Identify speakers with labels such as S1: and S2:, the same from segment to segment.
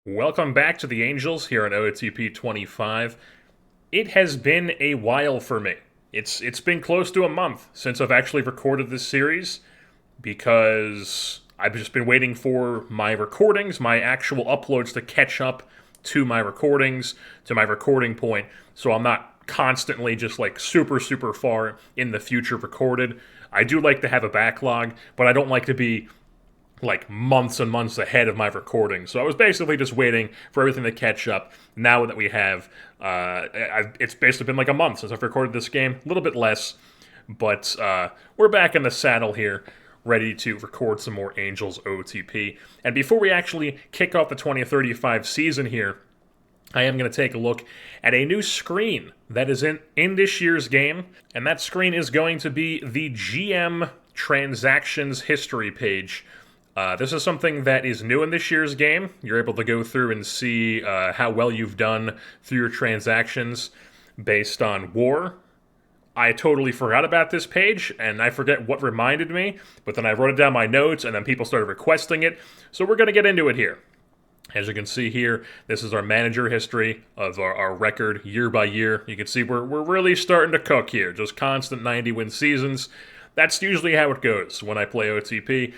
S1: Welcome back to the Angels here on OOTP 25. It has been a while for me. It's been close to a month since I've actually recorded this series because I've just been waiting for my recordings, my actual uploads to catch up to my recordings, to my recording point, so I'm not constantly just like super far in the future recorded. I do like to have a backlog, but I don't like to be like months and months ahead of my recording. So I was basically just waiting for everything to catch up. Now that we have, it's basically been like a month since I've recorded this game, a little bit less, but we're back in the saddle here, ready to record some more Angels OTP. And before we actually kick off the 2035 season here, I am going to take a look at a new screen that is in this year's game, and that screen is going to be the GM transactions history page. This is something that is new in this year's game. You're able to go through and see how well you've done through your transactions based on WAR. I totally forgot about this page, and I forget what reminded me, but then I wrote it down in my notes, and then people started requesting it, so we're going to get into it here. As you can see here, this is our manager history of our record year by year. You can see we're really starting to cook here, just constant 90-win seasons. That's usually how it goes when I play OTP.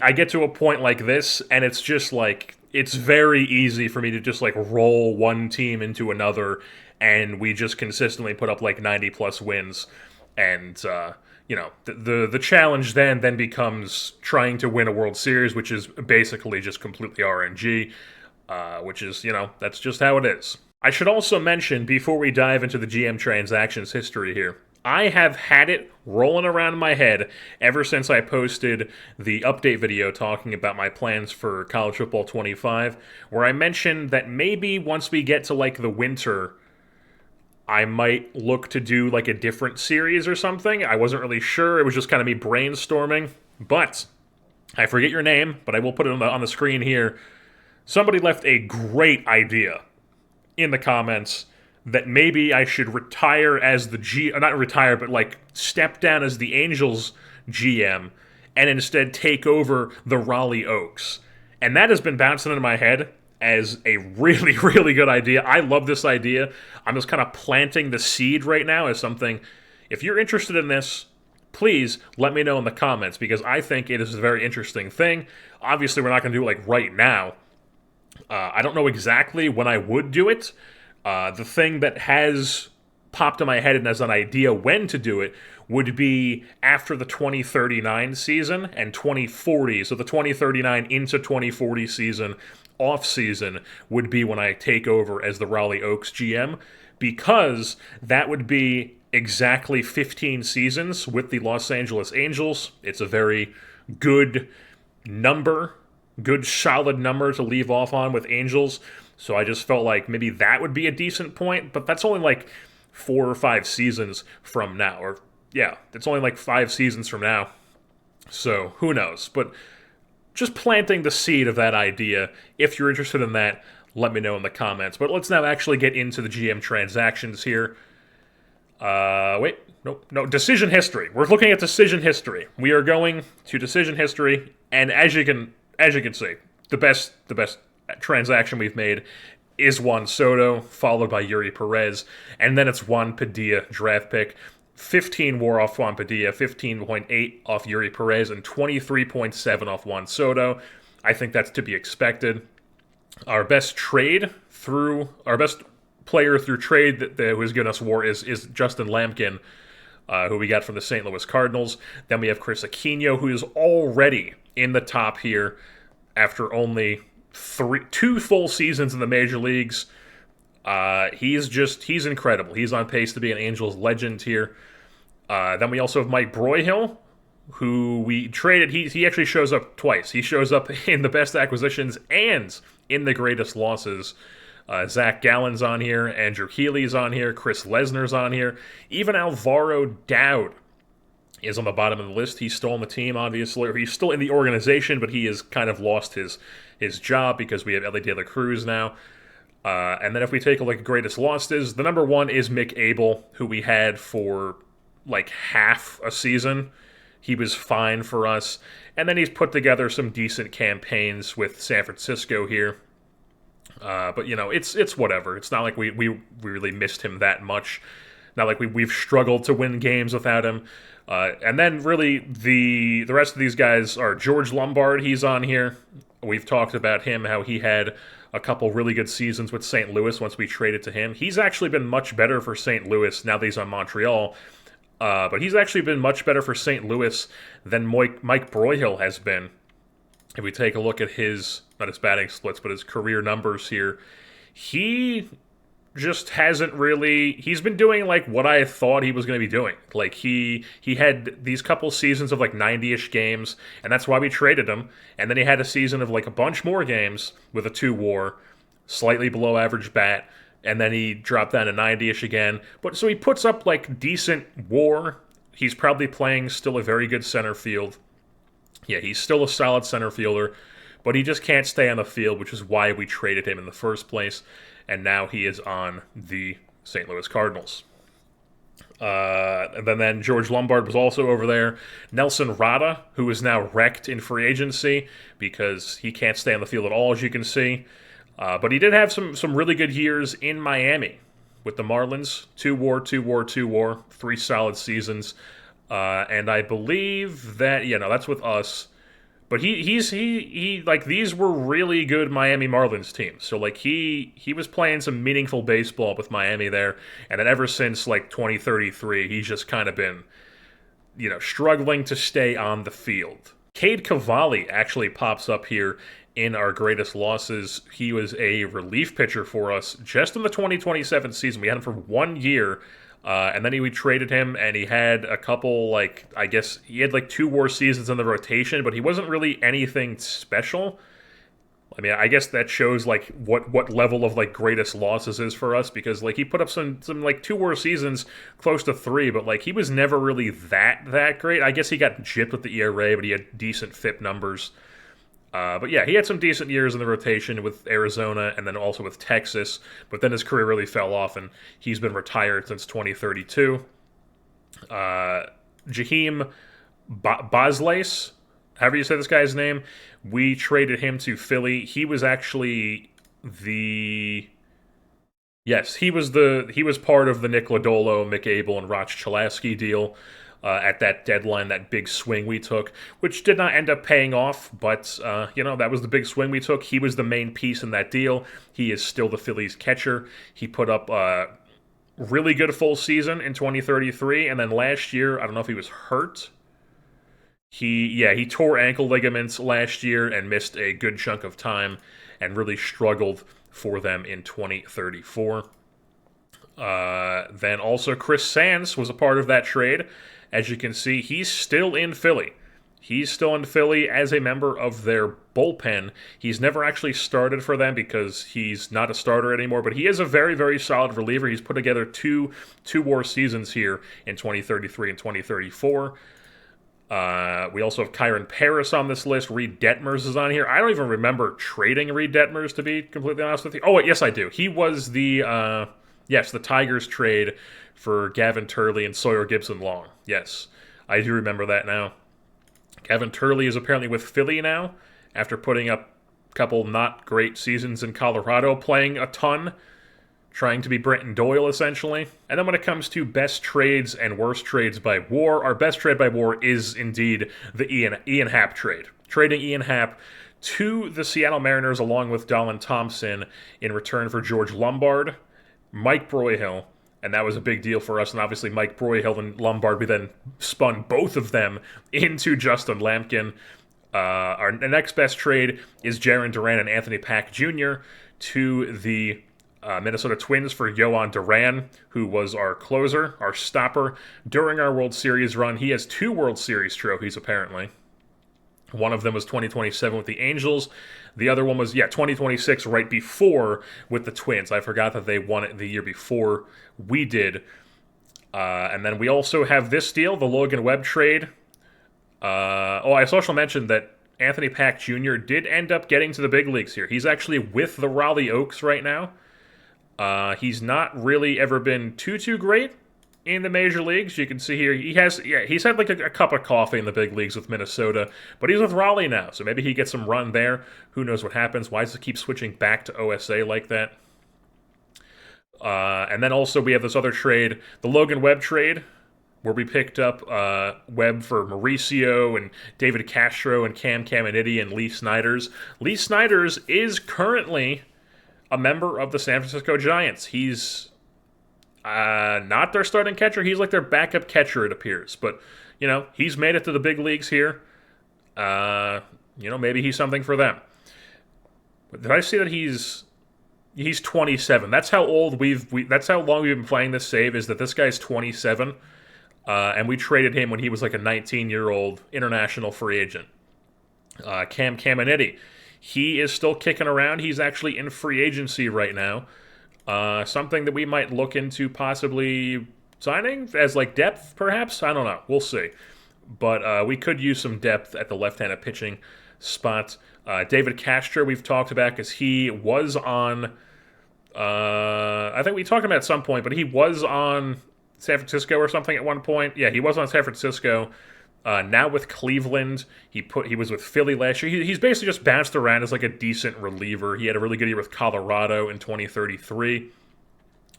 S1: I get to a point like this, and it's just like, it's very easy for me to just like roll one team into another, and we just consistently put up like 90 plus wins. And, the challenge then becomes trying to win a World Series, which is basically just completely RNG, which is, that's just how it is. I should also mention, before we dive into the GM transactions history here, I have had it rolling around in my head ever since I posted the update video talking about my plans for College Football 25, where I mentioned that maybe once we get to like the winter, I might look to do like a different series or something. I wasn't really sure. It was just kind of me brainstorming. But I forget your name, but I will put it on the screen here. Somebody left a great idea in the comments that maybe I should retire as the not retire, but like step down as the Angels GM and instead take over the Raleigh Oaks. And that has been bouncing into my head as a really, really good idea. I love this idea. I'm just kind of planting the seed right now as something. If you're interested in this, please let me know in the comments, because I think it is a very interesting thing. Obviously, we're not going to do it like right now. I don't know exactly when I would do it. The thing that has popped in my head and as an idea when to do it would be after the 2039 season and 2040. So the 2039 into 2040 season, off season, would be when I take over as the Raleigh Oaks GM, because that would be exactly 15 seasons with the Los Angeles Angels. It's a very good number, good solid number to leave off on with Angels. So I just felt like maybe that would be a decent point, but that's only like 4 or 5 seasons from now. Or, yeah, it's only like 5 seasons from now. So who knows? But just planting the seed of that idea. If you're interested in that, let me know in the comments. But let's now actually get into the GM transactions here. No, decision history. We're looking at decision history. We are going to decision history, and as you can see, the best transaction we've made is Juan Soto, followed by Yuri Perez, and then it's Juan Padilla draft pick. 15 WAR off Juan Padilla, 15.8 off Yuri Perez, and 23.7 off Juan Soto. I think that's to be expected. Our best player through trade that who's given us WAR is Justin Lampkin, who we got from the St. Louis Cardinals. Then we have Chris Aquino, who is already in the top here after only 2 full seasons in the major leagues. He's incredible. He's on pace to be an Angels legend here. Then we also have Mike Broyhill, who we traded. He actually shows up twice. He shows up in the best acquisitions and in the greatest losses. Zach Gallen's on here, Andrew Healy's on here, Chris Lesnar's on here. Even Alvaro Dowd is on the bottom of the list. He's still on the team, obviously, or he's still in the organization, but he has kind of lost his job because we have Ellie De La Cruz now. And then if we take a look at greatest losses, the number 1 is Mick Abel, who we had for like half a season. He was fine for us. And then he's put together some decent campaigns with San Francisco here. But it's whatever. It's not like we really missed him that much. Not like we've struggled to win games without him. And then really the rest of these guys are George Lombard. He's on here. We've talked about him, how he had a couple really good seasons with St. Louis once we traded to him. He's actually been much better for St. Louis now that he's on Montreal. But he's actually been much better for St. Louis than Mike Broyhill has been. If we take a look at not his batting splits, but his career numbers here, he just hasn't really. He's been doing like what I thought he was going to be doing. Like he had these couple seasons of like 90-ish games, and that's why we traded him. And then he had a season of like a bunch more games with a 2 WAR, slightly below average bat, and then he dropped down to 90-ish again. But so he puts up like decent WAR. He's probably playing still a very good center field. Yeah, he's still a solid center fielder, but he just can't stay on the field, which is why we traded him in the first place. And now he is on the St. Louis Cardinals. And then George Lombard was also over there. Nelson Rada, who is now wrecked in free agency because he can't stay on the field at all, as you can see. But he did have some really good years in Miami with the Marlins. 2 WAR, 2 WAR, 2 WAR, 3 solid seasons. And I believe that, that's with us. But he like these were really good Miami Marlins teams. So like he was playing some meaningful baseball with Miami there, and then ever since like 2033, he's just kind of been, struggling to stay on the field. Cade Cavalli actually pops up here in our greatest losses. He was a relief pitcher for us just in the 2027 season. We had him for 1 year. And then we traded him, and he had a couple, I guess he had 2 WAR seasons in the rotation, but he wasn't really anything special. I mean, I guess that shows, what level of, greatest losses is for us, because, he put up some 2 WAR seasons, close to 3, but, he was never really that great. I guess he got gypped with the ERA, but he had decent FIP numbers. But yeah, he had some decent years in the rotation with Arizona and then also with Texas, but then his career really fell off, and he's been retired since 2032. Jaheim Boslace, however you say this guy's name, we traded him to Philly. He was actually he was part of the Nick Lodolo, Mick Abel, and Roch Chalowski deal. At that deadline, that big swing we took, which did not end up paying off, but, that was the big swing we took. He was the main piece in that deal. He is still the Phillies catcher. He put up a really good full season in 2033, and then last year, I don't know if he was hurt. He tore ankle ligaments last year and missed a good chunk of time and really struggled for them in 2034. Then also Chris Sands was a part of that trade. As you can see, he's still in Philly. He's still in Philly as a member of their bullpen. He's never actually started for them because he's not a starter anymore, but he is a very, very solid reliever. He's put together two WAR seasons here in 2033 and 2034. We also have Kyron Paris on this list. Reed Detmers is on here. I don't even remember trading Reed Detmers, to be completely honest with you. Oh, wait, yes, I do. He was the Tigers trade for Gavin Turley and Sawyer Gibson-Long. Yes, I do remember that now. Gavin Turley is apparently with Philly now after putting up a couple not great seasons in Colorado, playing a ton, trying to be Brenton Doyle, essentially. And then when it comes to best trades and worst trades by WAR, our best trade by WAR is indeed the Ian Happ trade. Trading Ian Happ to the Seattle Mariners along with Dolan Thompson in return for George Lombard, Mike Broyhill, and that was a big deal for us. And obviously Mike Broyhill and Lombard, we then spun both of them into Justin Lampkin. Our next best trade is Jarren Duran and Anthony Pack Jr. to the Minnesota Twins for Yohan Duran, who was our closer, our stopper, during our World Series run. He has 2 World Series trophies, apparently. One of them was 2027 with the Angels. The other one was, 2026 right before with the Twins. I forgot that they won it the year before we did. And then we also have this deal, the Logan Webb trade. I also mentioned that Anthony Pack Jr. did end up getting to the big leagues here. He's actually with the Raleigh Oaks right now. He's not really ever been too great, in the major leagues. You can see here he's had like a cup of coffee in the big leagues with Minnesota, but he's with Raleigh now, so maybe he gets some run there. Who knows what happens? Why does it keep switching back to OSA like that? And then also we have this other trade, the Logan Webb trade, where we picked up Webb for Mauricio and David Castro and Cam Caminiti and Lee Snyders. Lee Snyders is currently a member of the San Francisco Giants. He's not their starting catcher. He's like their backup catcher, it appears. But, he's made it to the big leagues here. Maybe he's something for them. But did I see that he's 27? That's how old that's how long we've been playing this save, is that this guy's 27. And we traded him when he was like a 19-year-old international free agent. Cam Caminiti. He is still kicking around. He's actually in free agency right now. Something that we might look into possibly signing as like depth, perhaps? I don't know. We'll see. But we could use some depth at the left-handed pitching spot. David Castro we've talked about because he was on... I think we talked about it at some point, but he was on San Francisco or something at one point. Yeah, he was on San Francisco. Now with Cleveland, he was with Philly last year. He's basically just bounced around as like a decent reliever. He had a really good year with Colorado in 2033,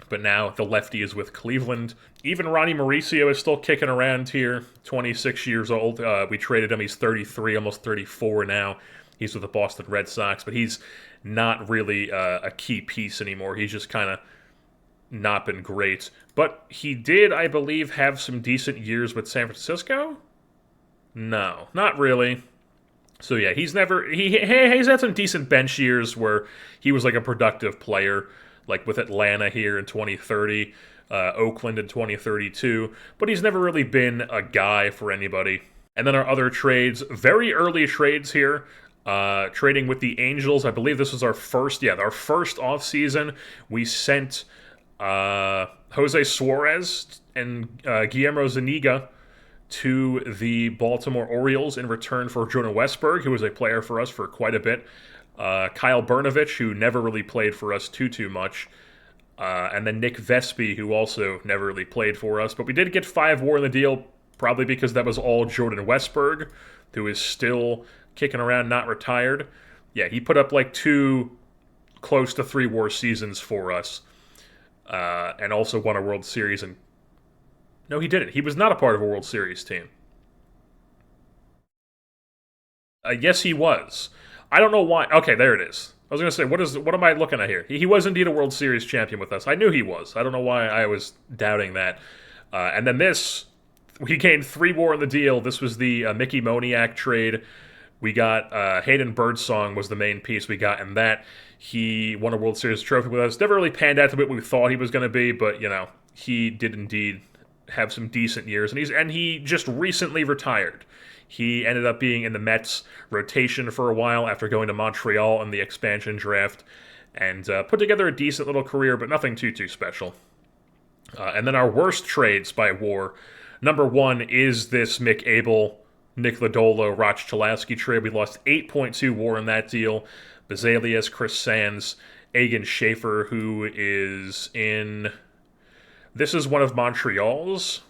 S1: but now the lefty is with Cleveland. Even Ronnie Mauricio is still kicking around here, 26 years old. We traded him. He's 33, almost 34 now. He's with the Boston Red Sox, but he's not really a key piece anymore. He's just kind of not been great. But he did, I believe, have some decent years with San Francisco. No, not really. So yeah, he's had some decent bench years where he was like a productive player, like with Atlanta here in 2030, Oakland in 2032, but he's never really been a guy for anybody. And then our other trades, very early trades here, trading with the Angels. I believe this was our first offseason. We sent Jose Suarez and Guillermo Zuniga to the Baltimore Orioles in return for Jordan Westburg, who was a player for us for quite a bit. Kyle Bernovich, who never really played for us too much. And then Nick Vespi, who also never really played for us. But we did get 5 WAR in the deal, probably because that was all Jordan Westburg, who is still kicking around, not retired. Yeah, he put up like 2 close to 3 WAR seasons for us. And also won a World Series. And no, he didn't. He was not a part of a World Series team. Yes, he was. I don't know why. Okay, there it is. I was going to say, what am I looking at here? He was indeed a World Series champion with us. I knew he was. I don't know why I was doubting that. And then we gained 3 WAR in the deal. This was the Mickey Moniak trade. We got Hayden Birdsong was the main piece we got in that. He won a World Series trophy with us. Never really panned out to what we thought he was going to be, but, he did indeed have some decent years. And he just recently retired. He ended up being in the Mets rotation for a while after going to Montreal in the expansion draft and put together a decent little career, but nothing too special. And then our worst trades by WAR. Number 1 is this Mick Abel, Nick Lodolo, Roch Chalowski trade. We lost 8.2 WAR in that deal. Bazalias, Chris Sands, Egan Schaefer, who is in... This is one of Montreal's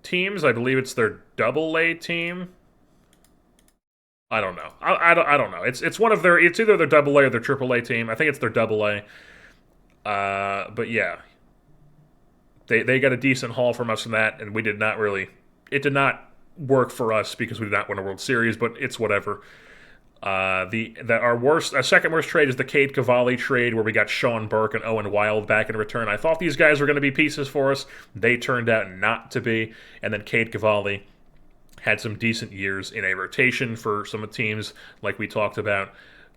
S1: teams. I believe it's their AA team. I don't know. I don't know. It's one of their... It's either their AA or their AAA team. I think it's their AA. But yeah. They got a decent haul from us from that, and we did not really... It did not work for us because we did not win a World Series, but it's whatever. Our second worst trade is the Cade Cavalli trade, where we got Sean Burke and Owen Wild back in return. I thought these guys were going to be pieces for us. They turned out not to be. And then Cade Cavalli had some decent years in a rotation for some teams, like we talked about.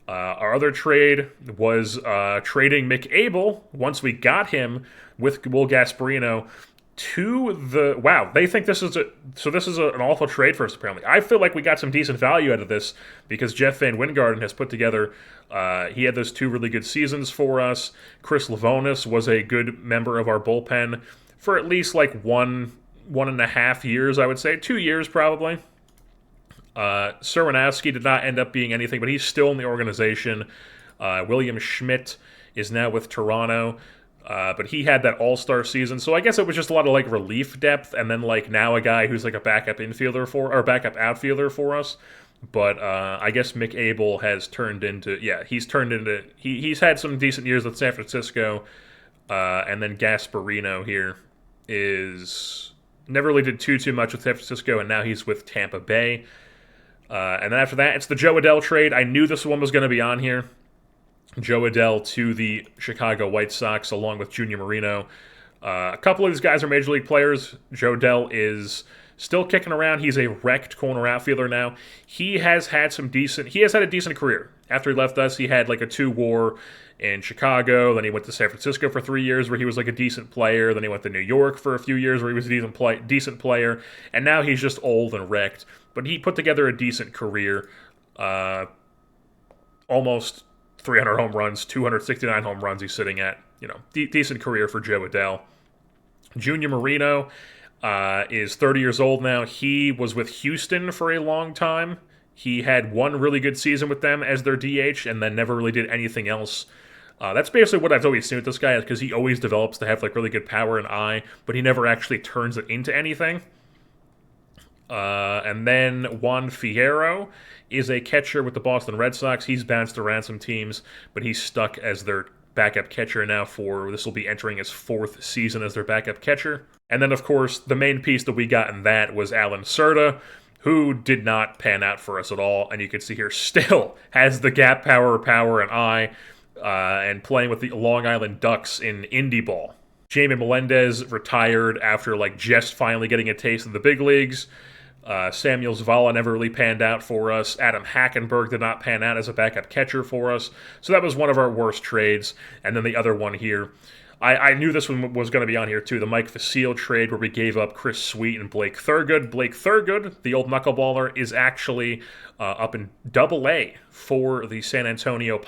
S1: Our other trade was trading Mick Abel, once we got him with Will Gasparino, to the... Wow, they think this is an awful trade for us, apparently. I feel like we got some decent value out of this because Jeff Van Wingarden has put together... he had those 2 really good seasons for us. Chris Lavonis was a good member of our bullpen for at least like 1.5 years, I would say. 2 years, probably. Surinowski did not end up being anything, but he's still in the organization. William Schmidt is now with Toronto. But he had that all-star season, so I guess it was just a lot of like relief depth, and then like now a guy who's like a backup infielder for or backup outfielder for us. But I guess Mick Abel has turned into he's had some decent years with San Francisco, and then Gasparino here is never really did too much with San Francisco, and now he's with Tampa Bay. And then after that, it's the Joe Adell trade. I knew this one was going to be on here. Joe Adell to the Chicago White Sox along with Junior Marino. A couple of these guys are major league players. Joe Adell is still kicking around. He's a wrecked corner outfielder now. He has had a decent career. After he left us, he had like a 2-WAR in Chicago. Then he went to San Francisco for 3 years where he was like a decent player. Then he went to New York for a few years where he was a decent player. And now he's just old and wrecked. But he put together a decent career. Almost 300 home runs, 269 home runs he's sitting at. Decent career for Joe Adell. Junior Marino is 30 years old now. He was with Houston for a long time. He had one really good season with them as their DH and then never really did anything else. That's basically what I've always seen with this guy, because he always develops to have like really good power and eye, but he never actually turns it into anything. And then Juan Fierro is a catcher with the Boston Red Sox. He's bounced around some teams, but he's stuck as their backup catcher now this will be entering his 4th season as their backup catcher. And then, of course, the main piece that we got in that was Alan Cerda, who did not pan out for us at all. And you can see here still has the gap power, and eye, and playing with the Long Island Ducks in indie ball. Jamie Melendez retired after just finally getting a taste of the big leagues. Samuel Zavala never really panned out for us. Adam Hackenberg did not pan out as a backup catcher for us. So that was one of our worst trades. And then the other one here, I knew this one was going to be on here too, the Mike Vasile trade where we gave up Chris Sweet and Blake Thurgood. Blake Thurgood, the old knuckleballer, is actually up in Double-A for the San Antonio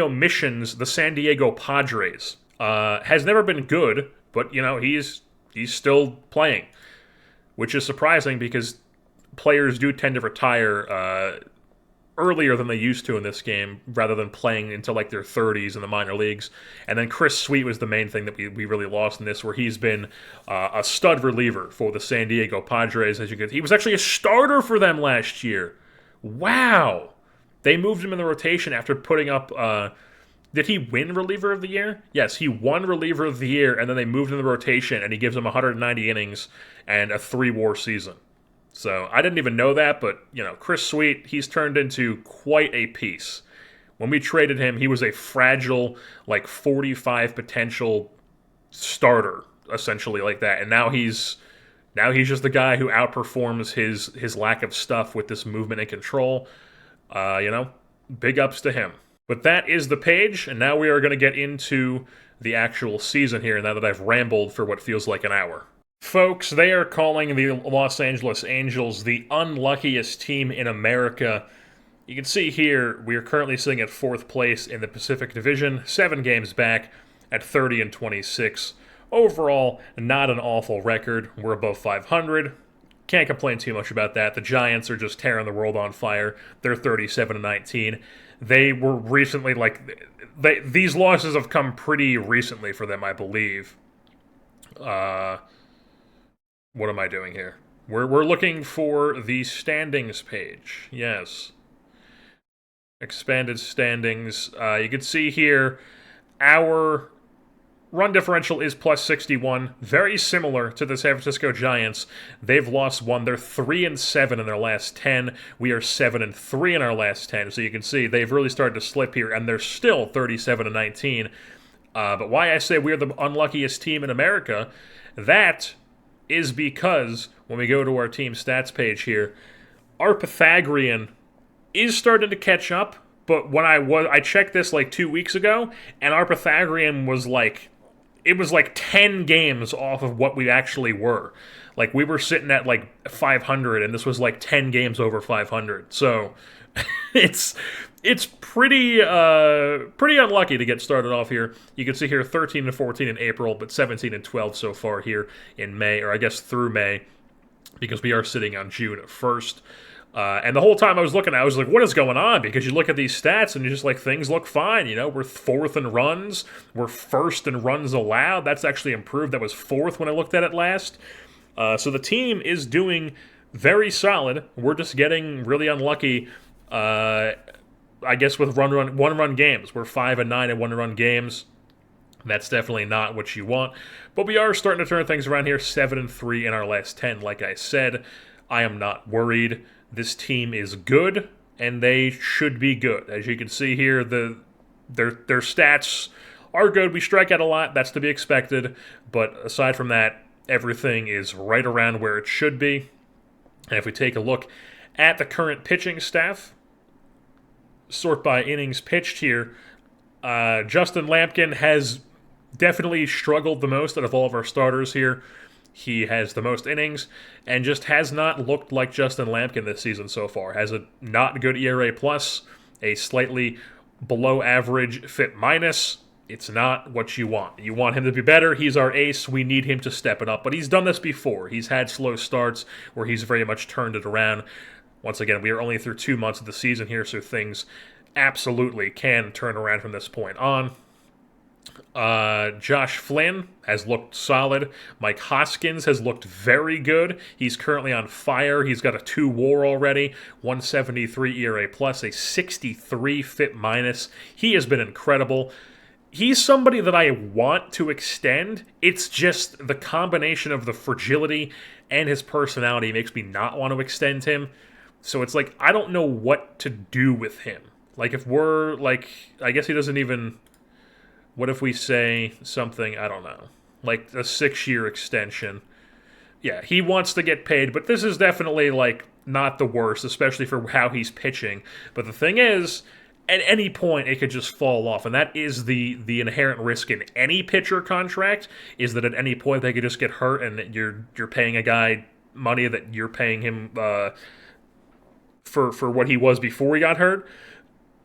S1: Missions, the San Diego Padres. Has never been good, but he's still playing, which is surprising because players do tend to retire earlier than they used to in this game, rather than playing until their 30s in the minor leagues. And then Chris Sweet was the main thing that we really lost in this, where he's been a stud reliever for the San Diego Padres. He was actually a starter for them last year. Wow! They moved him in the rotation after putting up... did he win Reliever of the Year? Yes, he won Reliever of the Year, and then they moved in the rotation, and he gives him 190 innings and a 3-WAR season. So I didn't even know that, but, Chris Sweet, he's turned into quite a piece. When we traded him, he was a fragile, 45 potential starter, essentially, like that. And now he's just the guy who outperforms his lack of stuff with this movement and control. Big ups to him. But that is the page, and now we are going to get into the actual season here, now that I've rambled for what feels like an hour. Folks, they are calling the Los Angeles Angels the unluckiest team in America. You can see here, we are currently sitting at 4th place in the Pacific Division, 7 games back at 30-26. Overall, not an awful record. We're above 500. Can't complain too much about that. The Giants are just tearing the world on fire. They're 37-19. They were recently, these losses have come pretty recently for them, I believe. What am I doing here? We're looking for the standings page. Yes. Expanded standings. You can see here, our run differential is plus 61, very similar to the San Francisco Giants. They've lost 1. They're 3-7 in their last 10. We are 7-3 in our last 10. So you can see they've really started to slip here, and they're still 37-19. But why I say we're the unluckiest team in America, that is because when we go to our team stats page here, our Pythagorean is starting to catch up. But when I checked this 2 weeks ago, and our Pythagorean was it was 10 games off of what we actually were. We were sitting at 500, and this was 10 games over 500. So it's pretty unlucky to get started off here. You can see here 13-14 in April, but 17-12 so far here in May, or I guess through May, because we are sitting on June 1st. And the whole time I was looking, I was like, what is going on? Because you look at these stats and you're just like, things look fine. You know, we're fourth in runs. We're first in runs allowed. That's actually improved. That was fourth when I looked at it last. So the team is doing very solid. We're just getting really unlucky, I guess, with one-run games. We're 5-9 in one-run games. That's definitely not what you want. But we are starting to turn things around here. 7-3 in our last 10, like I said. I am not worried. This team is good, and they should be good. As you can see here, their stats are good. We strike out a lot. That's to be expected. But aside from that, everything is right around where it should be. And if we take a look at the current pitching staff, sort by innings pitched here, Justin Lampkin has definitely struggled the most out of all of our starters here. He has the most innings and just has not looked like Justin Lampkin this season so far. Has a not good ERA plus, a slightly below average FIP minus. It's not what you want. You want him to be better. He's our ace. We need him to step it up. But he's done this before. He's had slow starts where he's very much turned it around. Once again, we are only through 2 months of the season here, so things absolutely can turn around from this point on. Josh Flynn has looked solid. Mike Hoskins has looked very good. He's currently on fire. He's got a 2 WAR already, 173 ERA plus, a 63 FIP minus. He has been incredible. He's somebody that I want to extend. It's just the combination of the fragility and his personality makes me not want to extend him. So it's like, I don't know what to do with him. Like, if we're, like, I guess he doesn't even... What if we say something, I don't know, like a 6-year extension? Yeah, he wants to get paid, but this is definitely, like, not the worst, especially for how he's pitching. But the thing is, at any point, it could just fall off, and that is the inherent risk in any pitcher contract, is that at any point they could just get hurt, and you're paying a guy money that you're paying him for what he was before he got hurt.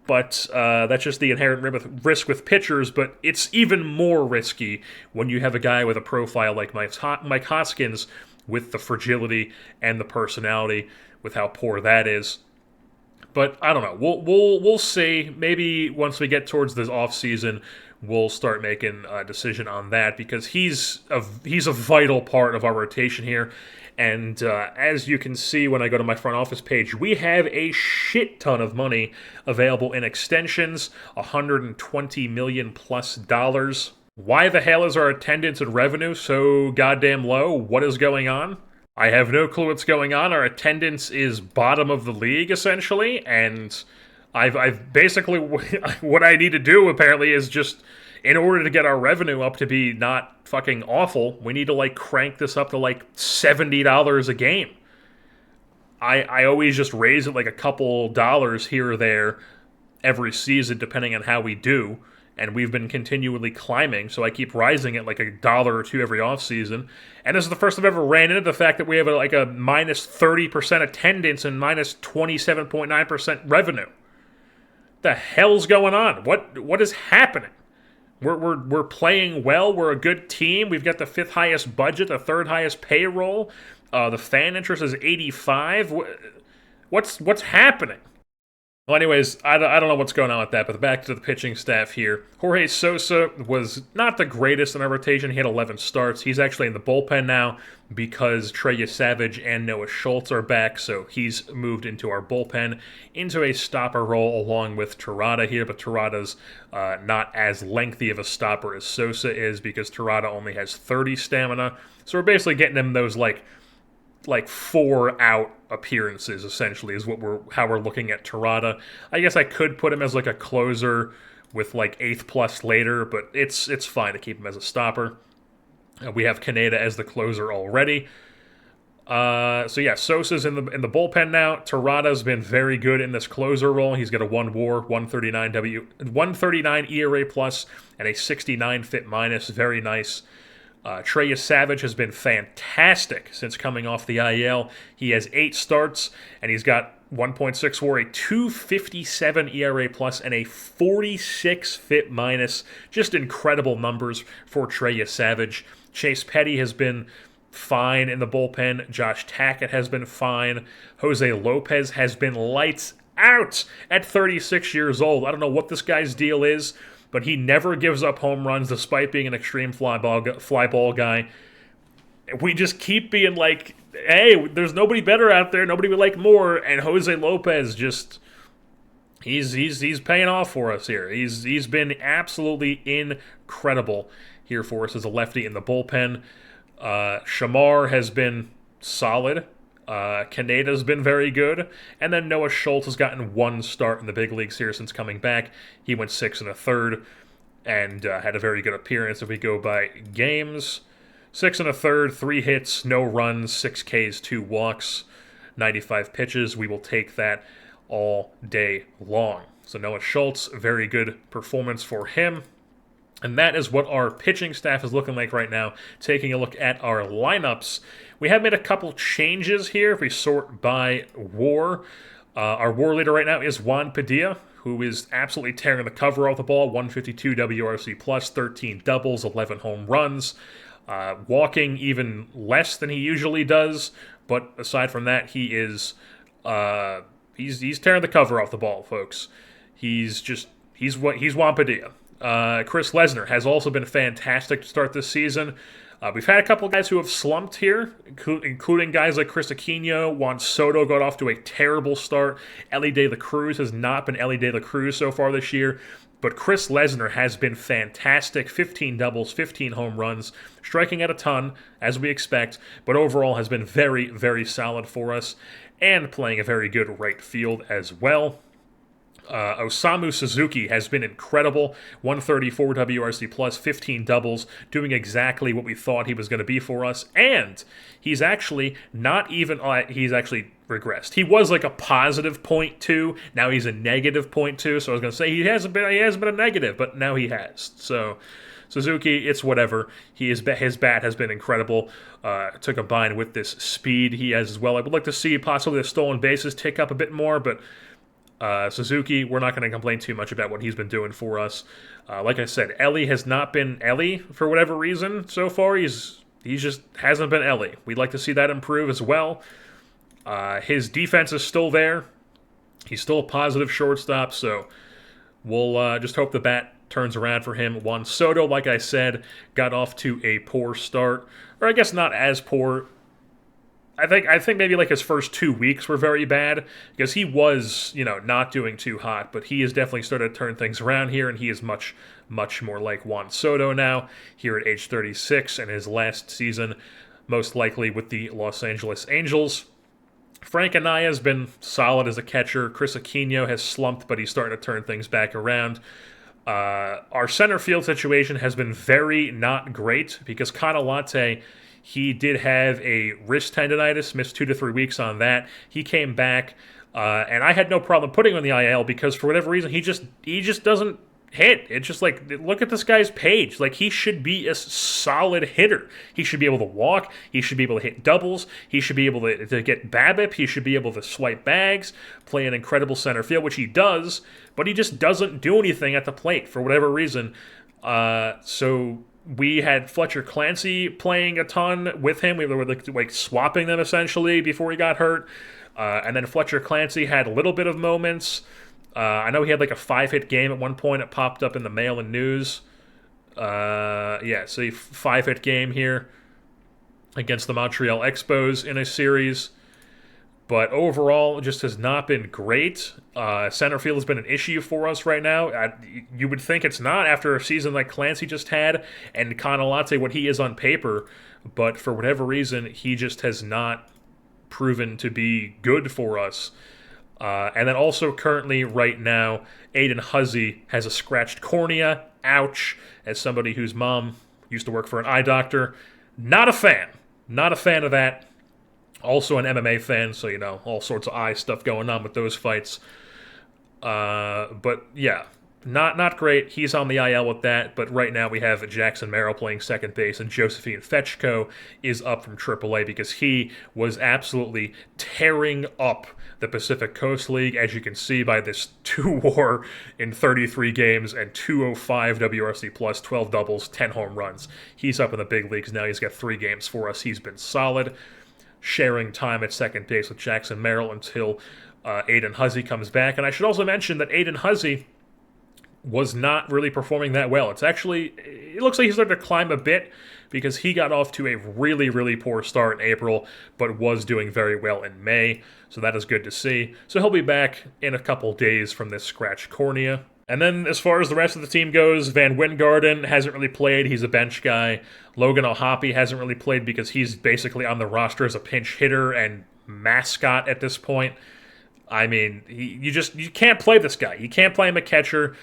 S1: But that's just the inherent risk with pitchers, but it's even more risky when you have a guy with a profile like Mike Hoskins with the fragility and the personality, with how poor that is. But I don't know. We'll see. Maybe once we get towards this offseason, we'll start making a decision on that, because he's a vital part of our rotation here. And as you can see when I go to my front office page, we have a shit ton of money available in extensions, $120 million plus. Why the hell is our attendance and revenue so goddamn low? What is going on? I have no clue what's going on. Our attendance is bottom of the league, essentially, and I've basically, what I need to do, apparently, is just, in order to get our revenue up to be not fucking awful, we need to, like, crank this up to, like, $70 a game. I always just raise it, like, a couple dollars here or there every season, depending on how we do, and we've been continually climbing, so I keep rising it, like, $1 or $2 every offseason. And this is the first I've ever ran into the fact that we have, a minus 30% attendance and minus 27.9% revenue. The hell's going on? What is happening? We're playing well. We're a good team. We've got the 5th highest budget, the 3rd highest payroll. The fan interest is 85. What's happening? Well, anyways, I don't know what's going on with that, but back to the pitching staff here. Jorge Sosa was not the greatest in our rotation. He had 11 starts. He's actually in the bullpen now because Trey Savage and Noah Schultz are back, so he's moved into our bullpen, into a stopper role along with Terada here, but Terada's not as lengthy of a stopper as Sosa is because Terada only has 30 stamina. So we're basically getting him those, like 4 out appearances, essentially, is how we're looking at Terada. I guess I could put him as like a closer with like 8th plus later, but it's fine to keep him as a stopper. We have Kaneda as the closer already. So yeah, Sosa's in the bullpen now. Terada's been very good in this closer role. He's got a 1 WAR, 139 ERA plus, and a 69 FIP minus. Very nice. Trey Savage has been fantastic since coming off the IL. He has 8 starts, and he's got 1.6 WAR, a 257 ERA plus, and a 46 FIP minus. Just incredible numbers for Trey Savage. Chase Petty has been fine in the bullpen. Josh Tackett has been fine. Jose Lopez has been lights out at 36 years old. I don't know what this guy's deal is, but he never gives up home runs despite being an extreme fly ball guy. We just keep being like, hey, there's nobody better out there, nobody we like more, and Jose Lopez just he's paying off for us here. He's been absolutely incredible here for us as a lefty in the bullpen. Shamar has been solid. Kaneda's been very good. And then Noah Schultz has gotten one start in the big leagues here since coming back. He went 6 1/3 and had a very good appearance if we go by games. 6 1/3, 3 hits, no runs, 6 Ks, 2 walks, 95 pitches. We will take that all day long. So Noah Schultz, very good performance for him. And that is what our pitching staff is looking like right now. Taking a look at our lineups, we have made a couple changes here if we sort by WAR. Our WAR leader right now is Juan Padilla, who is absolutely tearing the cover off the ball. 152 WRC plus, 13 doubles, 11 home runs. Walking even less than he usually does, but aside from that, he is he's tearing the cover off the ball, folks. He's Juan Padilla. Chris Lesnar has also been fantastic to start this season. We've had a couple guys who have slumped here, including guys like Chris Aquino. Juan Soto got off to a terrible start. Ellie De La Cruz has not been Ellie De La Cruz so far this year. But Chris Lesnar has been fantastic. 15 doubles, 15 home runs, striking at a ton, as we expect, but overall has been very, very solid for us, and playing a very good right field as well. Osamu Suzuki has been incredible. 134 WRC plus, 15 doubles, doing exactly what we thought he was going to be for us. And he's actually not even, he's actually regressed. He was like a positive 0.2. Now he's a negative 0.2. So I was going to say he hasn't been a negative, but now he has. So Suzuki, it's whatever. His bat has been incredible to combine with this speed he has as well. I would like to see possibly the stolen bases tick up a bit more, but Suzuki, we're not going to complain too much about what he's been doing for us. Like I said, Ellie has not been Ellie for whatever reason so far. He just hasn't been Ellie. We'd like to see that improve as well. His defense is still there. He's still a positive shortstop, so we'll just hope the bat turns around for him. Juan Soto, like I said, got off to a poor start, or I guess not as poor. I think maybe like his first 2 weeks were very bad because he was, not doing too hot, but he has definitely started to turn things around here, and he is much, much more like Juan Soto now here at age 36 and his last season, most likely with the Los Angeles Angels. Frank Anaya has been solid as a catcher. Chris Aquino has slumped, but he's starting to turn things back around. Our center field situation has been very not great because Canalate, he did have a wrist tendonitis, missed 2 to 3 weeks on that. He came back, and I had no problem putting him on the IL because for whatever reason, he just doesn't hit. It's just like, look at this guy's page. Like, he should be a solid hitter. He should be able to walk. He should be able to hit doubles. He should be able to get BABIP. He should be able to swipe bags, play an incredible center field, which he does, but he just doesn't do anything at the plate for whatever reason. So we had Fletcher Clancy playing a ton with him. We were like swapping them essentially before he got hurt. And then Fletcher Clancy had a little bit of moments. I know he had like a 5-hit game at one point. It popped up in the Mail and News. So a 5-hit game here against the Montreal Expos in a series. But overall, it just has not been great. Center field has been an issue for us right now. You would think it's not after a season like Clancy just had and Canalate, what he is on paper. But for whatever reason, he just has not proven to be good for us. And then also currently right now, Aiden Huzzy has a scratched cornea. Ouch. As somebody whose mom used to work for an eye doctor. Not a fan. Not a fan of that. Also an MMA fan, so, all sorts of eye stuff going on with those fights. But, yeah, Not great. He's on the IL with that, but right now we have Jackson Merrill playing second base, and Josephine Fetchko is up from AAA because he was absolutely tearing up the Pacific Coast League, as you can see by this 2-WAR in 33 games and 205 WRC plus, 12 doubles, 10 home runs. He's up in the big leagues now. He's got 3 games for us. He's been solid, sharing time at second base with Jackson Merrill until Aiden Huzzy comes back. And I should also mention that Aiden Huzzy was not really performing that well. It looks like he's starting to climb a bit because he got off to a really, really poor start in April, but was doing very well in May, so that is good to see. So he'll be back in a couple days from this scratched cornea. And then as far as the rest of the team goes, Van Wingarden hasn't really played. He's a bench guy. Logan O'Hoppe hasn't really played because he's basically on the roster as a pinch hitter and mascot at this point. I mean, you can't play this guy. You can't play him a catcher.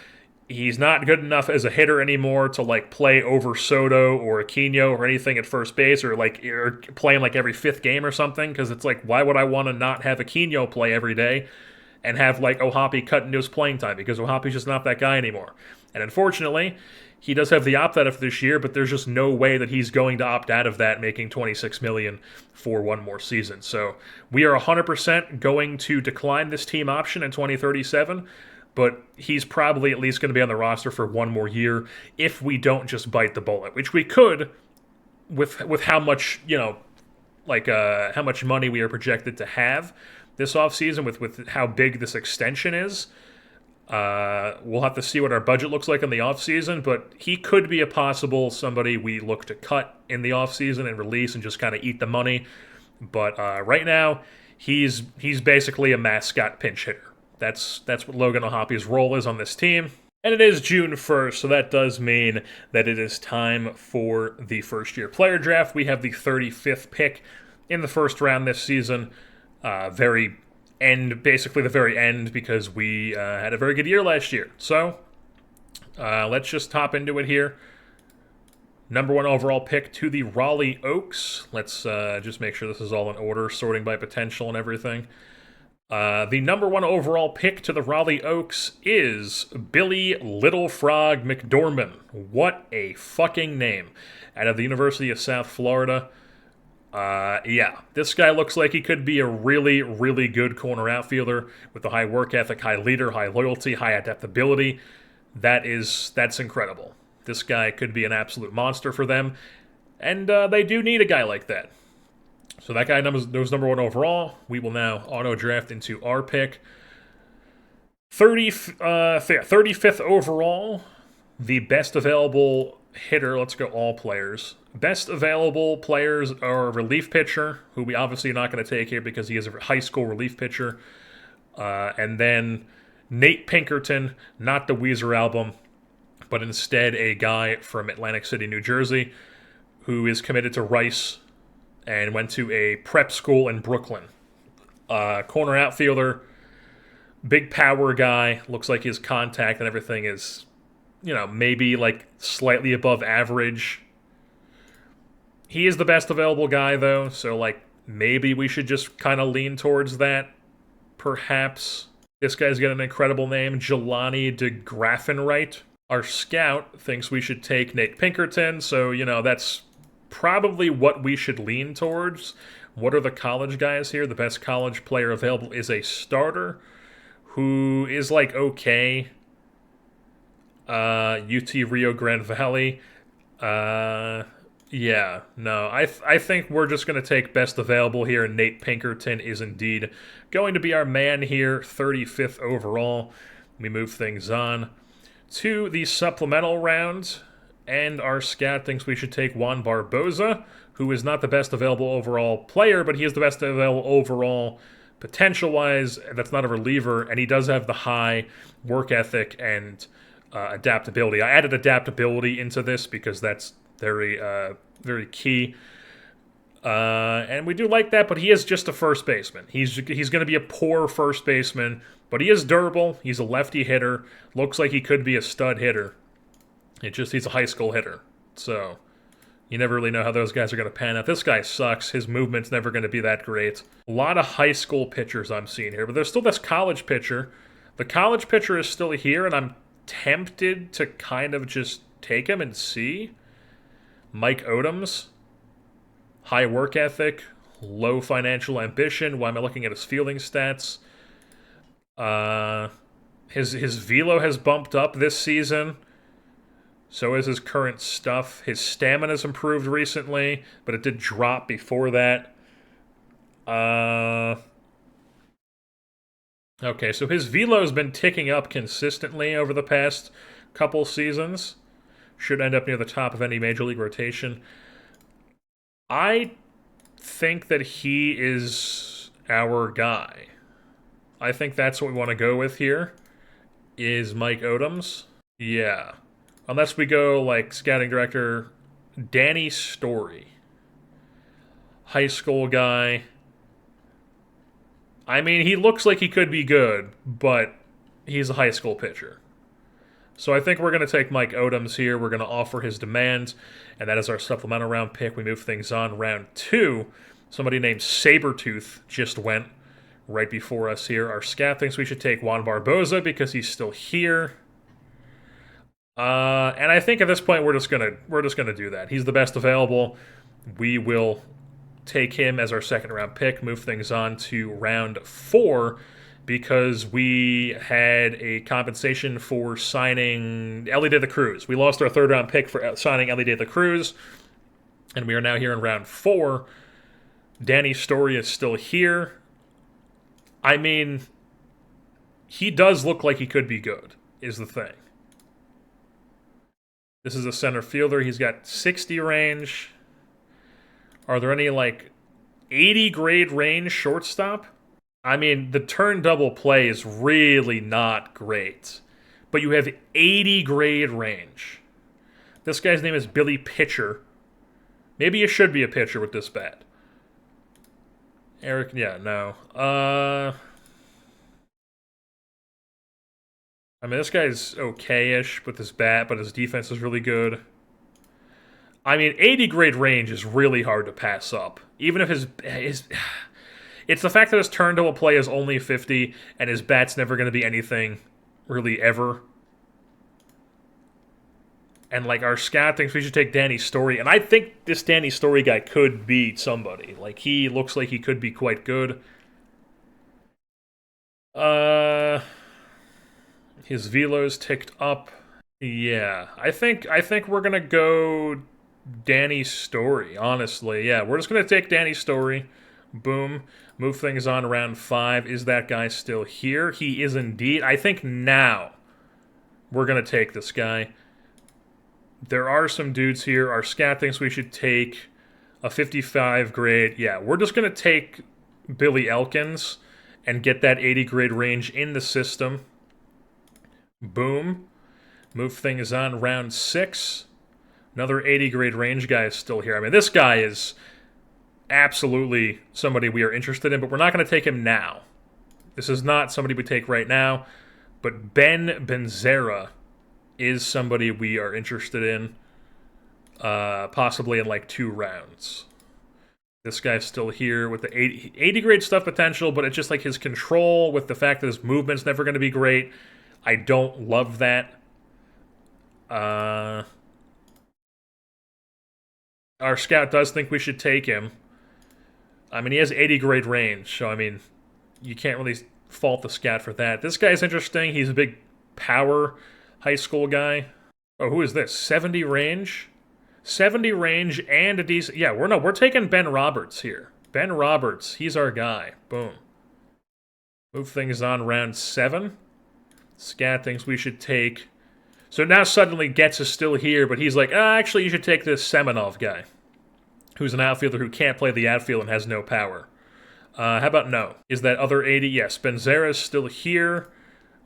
S1: He's not good enough as a hitter anymore to play over Soto or Aquino or anything at first base, or play him every 5th game or something, because it's why would I want to not have Aquino play every day and have O'Hoppe cut into his playing time, because O'Hoppe's just not that guy anymore. And unfortunately, he does have the opt-out for this year, but there's just no way that he's going to opt out of that, making $26 million for one more season. So we are 100% going to decline this team option in 2037, but he's probably at least going to be on the roster for one more year if we don't just bite the bullet, which we could with how much, how much money we are projected to have this offseason, with how big this extension is. We'll have to see what our budget looks like in the offseason, but he could be a possible somebody we look to cut in the offseason and release and just kind of eat the money. But right now, he's basically a mascot pinch hitter. That's what Logan O'Hoppe's role is on this team. And it is June 1st, so that does mean that it is time for the first-year player draft. We have the 35th pick in the first round this season. Basically the very end, because we had a very good year last year. So let's just hop into it here. Number 1 overall pick to the Raleigh Oaks. Let's just make sure this is all in order, sorting by potential and everything. The number 1 overall pick to the Raleigh Oaks is Billy Little Frog McDorman. What a fucking name. Out of the University of South Florida. This guy looks like he could be a really, really good corner outfielder with a high work ethic, high leader, high loyalty, high adaptability. That's incredible. This guy could be an absolute monster for them, and they do need a guy like that. So that guy was number 1 overall. We will now auto-draft into our pick. 35th overall, the best available hitter. Let's go all players. Best available players are relief pitcher, who we obviously are not going to take here because he is a high school relief pitcher. And then Nate Pinkerton, not the Weezer album, but instead a guy from Atlantic City, New Jersey, who is committed to Rice and went to a prep school in Brooklyn. Corner outfielder, big power guy. Looks like his contact and everything is, maybe slightly above average. He is the best available guy, though, so maybe we should just kind of lean towards that, perhaps. This guy's got an incredible name, Jelani de Graffenright. Our scout thinks we should take Nate Pinkerton, so, that's probably what we should lean towards. What are the college guys here? The best college player available is a starter who is okay. UT Rio Grande Valley. I think we're just going to take best available here. Nate Pinkerton is indeed going to be our man here, 35th overall. We move things on to the supplemental round. And our scout thinks we should take Juan Barboza, who is not the best available overall player, but he is the best available overall potential-wise. That's not a reliever, and he does have the high work ethic and adaptability. I added adaptability into this because that's very, very key. And we do like that, but he is just a first baseman. He's going to be a poor first baseman, but he is durable. He's a lefty hitter. Looks like he could be a stud hitter. He's a high school hitter. So you never really know how those guys are going to pan out. This guy sucks. His movement's never going to be that great. A lot of high school pitchers I'm seeing here, but there's still this college pitcher. The college pitcher is still here, and I'm tempted to kind of just take him and see. Mike Odoms, high work ethic, low financial ambition. Why am I looking at his fielding stats? His velo has bumped up this season. So is his current stuff. His stamina's improved recently, but it did drop before that. Okay, so his velo's been ticking up consistently over the past couple seasons. Should end up near the top of any major league rotation. I think that he is our guy. I think that's what we want to go with here, is Mike Odoms. Yeah. Unless we go, like, scouting director Danny Story. High school guy. I mean, he looks like he could be good, but he's a high school pitcher. So I think we're going to take Mike Odoms here. We're going to offer his demands, and that is our supplemental round pick. We move things on. Round 2, somebody named Sabretooth just went right before us here. Our scout thinks we should take Juan Barboza because he's still here. And I think at this point we're just gonna do that. He's the best available. We will take him as our second round pick. Move things on to round 4 because we had a compensation for signing Elly De La Cruz. We lost our third round pick for signing Elly De La Cruz, and we are now here in round 4. Danny Story is still here. I mean, he does look like he could be good, is the thing. This is a center fielder. He's got 60 range. Are there any, like, 80 grade range shortstop? I mean, the turn double play is really not great. But you have 80 grade range. This guy's name is Billy Pitcher. Maybe you should be a pitcher with this bat. Eric, yeah, no. I mean, this guy's okay-ish with his bat, but his defense is really good. I mean, 80 grade range is really hard to pass up. Even if his it's the fact that his turn double play is only 50, and his bat's never going to be anything, really, ever. And, like, our scout thinks we should take Danny Story, and I think this Danny Story guy could be somebody. Like, he looks like he could be quite good. His velo's ticked up. Yeah, I think we're gonna go Danny Story, honestly. Yeah, we're just gonna take Danny Story. Boom. Move things on round 5. Is that guy still here? He is indeed. I think now we're gonna take this guy. There are some dudes here. Our scout thinks we should take a 55 grade. Yeah, we're just gonna take Billy Elkins and get that 80 grade range in the system. Boom. Move things on round 6. Another 80 grade range guy is still here. I mean, this guy is absolutely somebody we are interested in, but we're not going to take him now. This is not somebody we take right now, but Ben Benzera is somebody we are interested in, possibly in like 2 rounds. This guy's still here with the 80 grade stuff potential, but it's just like his control with the fact that his movement's never going to be great. I don't love that. Our scout does think we should take him. I mean, he has 80 grade range, so I mean, you can't really fault the scout for that. This guy's interesting. He's a big power high school guy. Oh, who is this? 70 range? 70 range and a decent... Yeah, we're taking Ben Roberts here. Ben Roberts, he's our guy. Boom. Move things on round 7. Scat thinks we should take... So now suddenly Getz is still here, but he's like, actually you should take this Semenov guy, who's an outfielder who can't play the outfield and has no power. How about no? Is that other 80? Yes, Benzera's still here.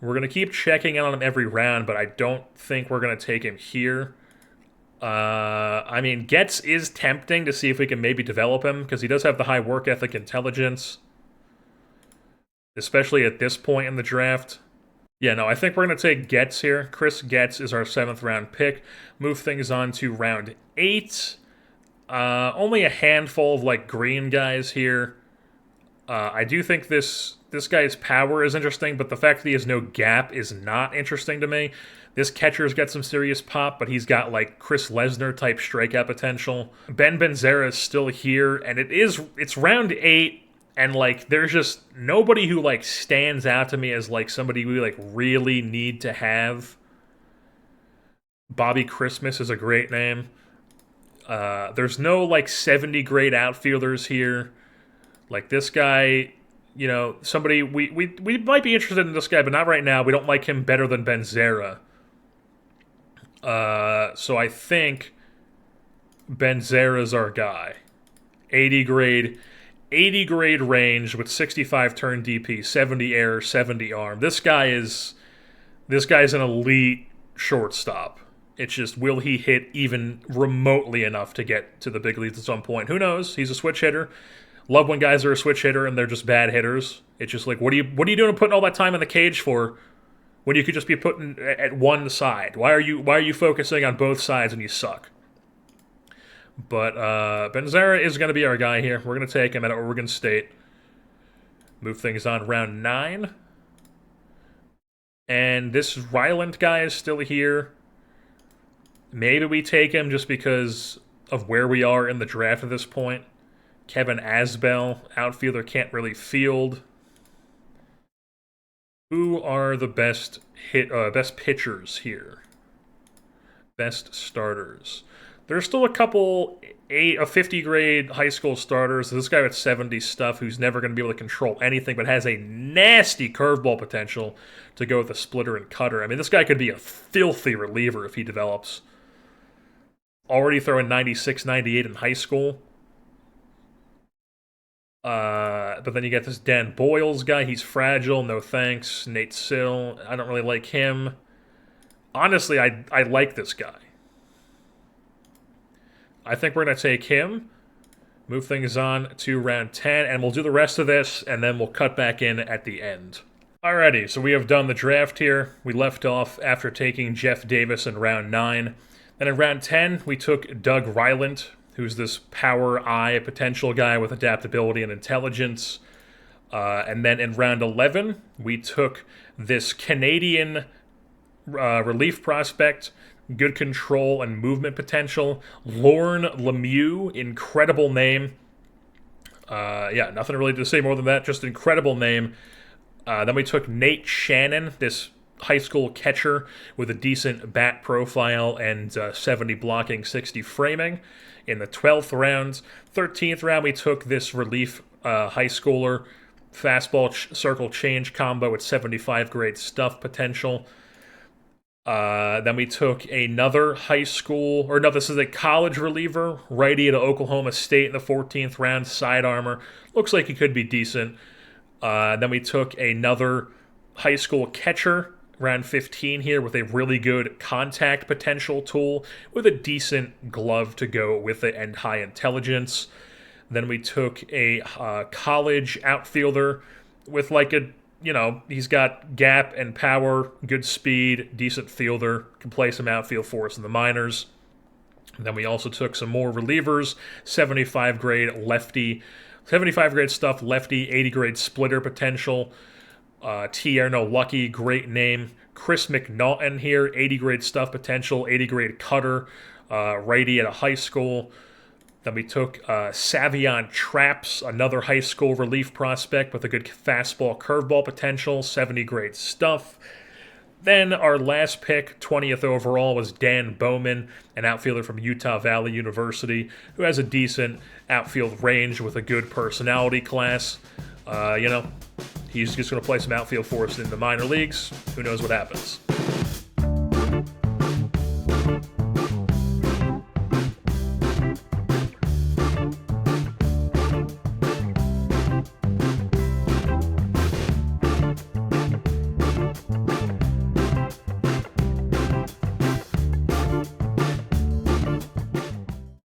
S1: We're going to keep checking on him every round, but I don't think we're going to take him here. I mean, Getz is tempting to see if we can maybe develop him, because he does have the high work ethic intelligence, especially at this point in the draft. Yeah, no, I think we're going to take Getz here. Chris Getz is our 7th round pick. Move things on to round 8. Only a handful of, like, green guys here. I do think this This guy's power is interesting, but the fact that he has no gap is not interesting to me. This catcher's got some serious pop, but he's got like Chris Lesnar type strikeout potential. Ben Benzera is still here, and it's round 8, and like there's just nobody who like stands out to me as like somebody we like really need to have. Bobby Christmas is a great name. There's no like 70 great outfielders here. Like this guy, you know, somebody we might be interested in this guy, but not right now. We don't like him better than Benzera. So I think Benzera's our guy. 80 grade range with 65 turn DP, 70 air, 70 arm. This guy's an elite shortstop. It's just, will he hit even remotely enough to get to the big leagues at some point? Who knows? He's a switch hitter. Love when guys are a switch hitter and they're just bad hitters. It's just like, what are you doing putting all that time in the cage for when you could just be putting at one side? Why are you focusing on both sides and you suck? But Benzera is going to be our guy here. We're going to take him at Oregon State. Move things on round 9. And this Ryland guy is still here. Maybe we take him just because of where we are in the draft at this point. Kevin Asbell, outfielder, can't really field. Who are the best pitchers here? Best starters. There's still a couple 50 grade high school starters. This guy with 70 stuff who's never going to be able to control anything, but has a nasty curveball potential to go with a splitter and cutter. I mean, this guy could be a filthy reliever if he develops. Already throwing 96, 98 in high school. But then you get this Dan Boyles guy. He's fragile. No thanks. Nate Sill. I don't really like him. Honestly, I like this guy. I think we're going to take him. Move things on to round 10. And we'll do the rest of this. And then we'll cut back in at the end. Alrighty. So we have done the draft here. We left off after taking Jeff Davis in round 9. Then in round 10, we took Doug Ryland, who's this power eye potential guy with adaptability and intelligence. And then in round 11, we took this Canadian relief prospect, good control and movement potential, Lorne Lemieux, incredible name. Yeah, nothing really to say more than that, just incredible name. Then we took Nate Shannon, this high school catcher with a decent bat profile and 70 blocking, 60 framing in the 12th round. 13th round, we took this relief high schooler fastball circle change combo with 75 grade stuff potential. Then we took another high school, or no, this is a college reliever, righty at Oklahoma State in the 14th round, side armor. Looks like he could be decent. Then we took another high school catcher, round 15 here, with a really good contact potential tool with a decent glove to go with it and high intelligence. Then we took a college outfielder with like a, you know, he's got gap and power, good speed, decent fielder, can play some outfield for us in the minors. And then we also took some more relievers, 75 grade lefty, 75 grade stuff, lefty, 80 grade splitter potential. Tierno Lucky, great name. Chris McNaughton here, 80 grade stuff potential, 80 grade cutter, righty at a high school. Then we took Savion Traps, another high school relief prospect with a good fastball curveball potential, 70 grade stuff. Then our last pick, 20th overall, was Dan Bowman, an outfielder from Utah Valley University, who has a decent outfield range with a good personality class. You know, he's just going to play some outfield for us in the minor leagues. Who knows what happens.